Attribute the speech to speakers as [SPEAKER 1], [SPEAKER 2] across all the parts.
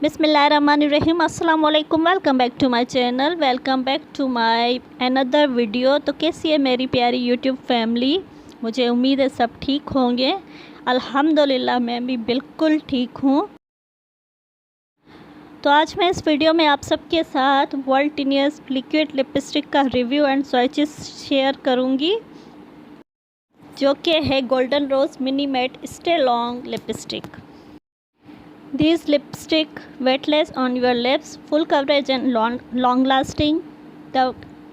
[SPEAKER 1] बिस्मिल्लाहिर्रहमानिर्रहीम। अस्सलाम वालेकुम। Welcome back to my channel, welcome back to my another video. तो कैसी है मेरी प्यारी यूट्यूब फैमिली? मुझे उम्मीद है सब ठीक होंगे। अल्हम्दुलिल्लाह मैं भी बिल्कुल ठीक हूँ। तो आज मैं इस वीडियो में आप सबके साथ वोल्टिनियस लिक्विड लिपस्टिक का रिव्यू एंड स्वैचेस शेयर करूँगी, जो कि है golden rose mini matte stay long lipstick. These lipstick weightless on your lips, full coverage and long lasting. The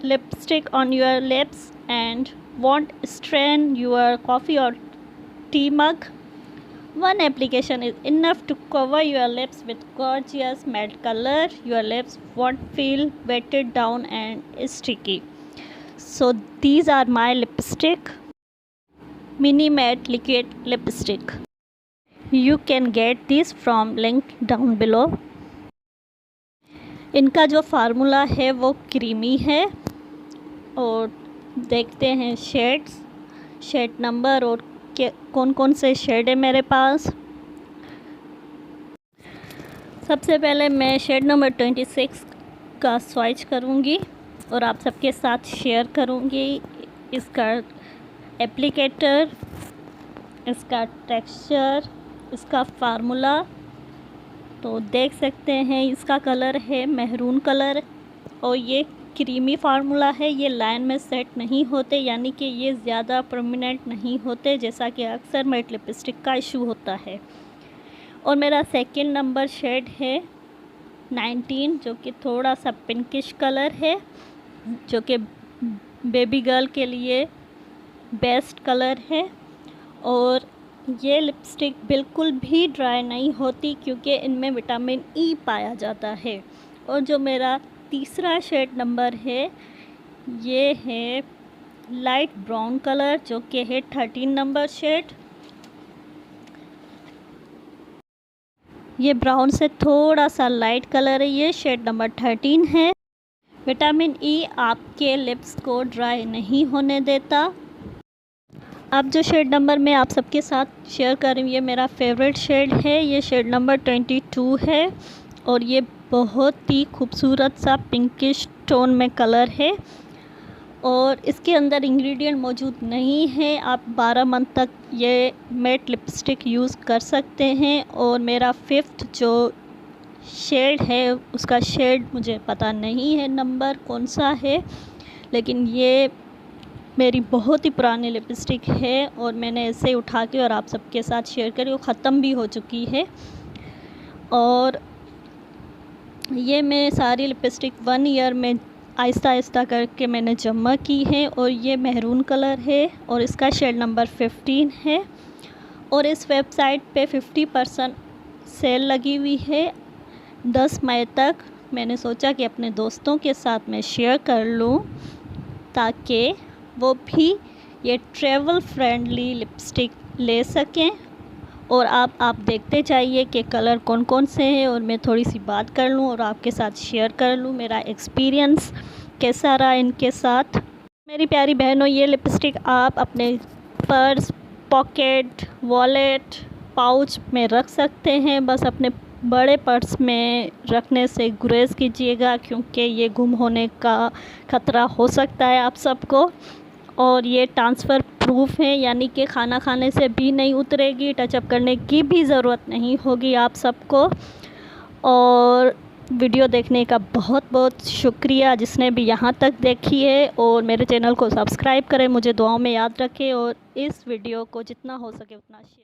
[SPEAKER 1] lipstick on your lips and won't strain your coffee or tea mug. One application is enough to cover your lips with gorgeous matte color. Your lips won't feel weighted down and sticky. So these are my lipstick, mini matte liquid lipstick. You can get this from link down below. इनका जो formula है वो creamy है। और देखते हैं shade number और कौन कौन से शेड है मेरे पास। सबसे पहले मैं शेड नंबर 26 का स्वैच करूँगी और आप सबके साथ शेयर करूँगी इसका एप्लीकेटर, इसका टेक्सचर, इसका फार्मूला। तो देख सकते हैं इसका कलर है मैरून कलर और ये क्रीमी फार्मूला है। ये लाइन में सेट नहीं होते, यानी कि ये ज़्यादा परमानेंट नहीं होते, जैसा कि अक्सर मैट लिपस्टिक का इशू होता है। और मेरा सेकंड नंबर शेड है 19, जो कि थोड़ा सा पिंकिश कलर है, जो कि बेबी गर्ल के लिए बेस्ट कलर है। और ये लिपस्टिक बिल्कुल भी ड्राई नहीं होती, क्योंकि इनमें विटामिन ई पाया जाता है। और जो मेरा तीसरा शेड नंबर है ये है लाइट ब्राउन कलर, जो कि है 13 नंबर शेड। ये ब्राउन से थोड़ा सा लाइट कलर है, ये शेड नंबर 13 है। विटामिन ई आपके लिप्स को ड्राई नहीं होने देता। अब जो शेड नंबर मैं आप सबके साथ शेयर कर रही हूँ, ये मेरा फेवरेट शेड है। ये शेड नंबर 22 है और ये बहुत ही खूबसूरत सा पिंकिश टोन में कलर है। और इसके अंदर इंग्रेडिएंट मौजूद नहीं है। आप 12 मंथ तक ये मैट लिपस्टिक यूज़ कर सकते हैं। और मेरा 5th जो शेड है उसका शेड मुझे पता नहीं है नंबर कौन सा है, लेकिन ये मेरी बहुत ही पुरानी लिपस्टिक है और मैंने इसे उठा के और आप सबके साथ शेयर करी, वो ख़त्म भी हो चुकी है। और ये मैं सारी लिपस्टिक 1 ईयर में आहिस्ता आहिस्ता करके मैंने जमा की है। और ये मैरून कलर है और इसका शेड नंबर 15 है। और इस वेबसाइट पे 50% सेल लगी हुई है 10 मई तक। मैंने सोचा कि अपने दोस्तों के साथ मैं शेयर कर लूँ, ताकि वो भी ये ट्रैवल फ्रेंडली लिपस्टिक ले सकें। और आप देखते जाइए कि कलर कौन कौन से हैं और मैं थोड़ी सी बात कर लूँ और आपके साथ शेयर कर लूँ मेरा एक्सपीरियंस कैसा रहा इनके साथ। मेरी प्यारी बहनों, ये लिपस्टिक आप अपने पर्स, पॉकेट, वॉलेट, पाउच में रख सकते हैं। बस अपने बड़े पर्स में रखने से गुरेज कीजिएगा, क्योंकि ये गुम होने का ख़तरा हो सकता है आप सबको। और ये ट्रांसफ़र प्रूफ है, यानी कि खाना खाने से भी नहीं उतरेगी, टचअप करने की भी ज़रूरत नहीं होगी आप सबको। और वीडियो देखने का बहुत बहुत शुक्रिया जिसने भी यहाँ तक देखी है। और मेरे चैनल को सब्सक्राइब करें, मुझे दुआओं में याद रखें और इस वीडियो को जितना हो सके उतना शेयर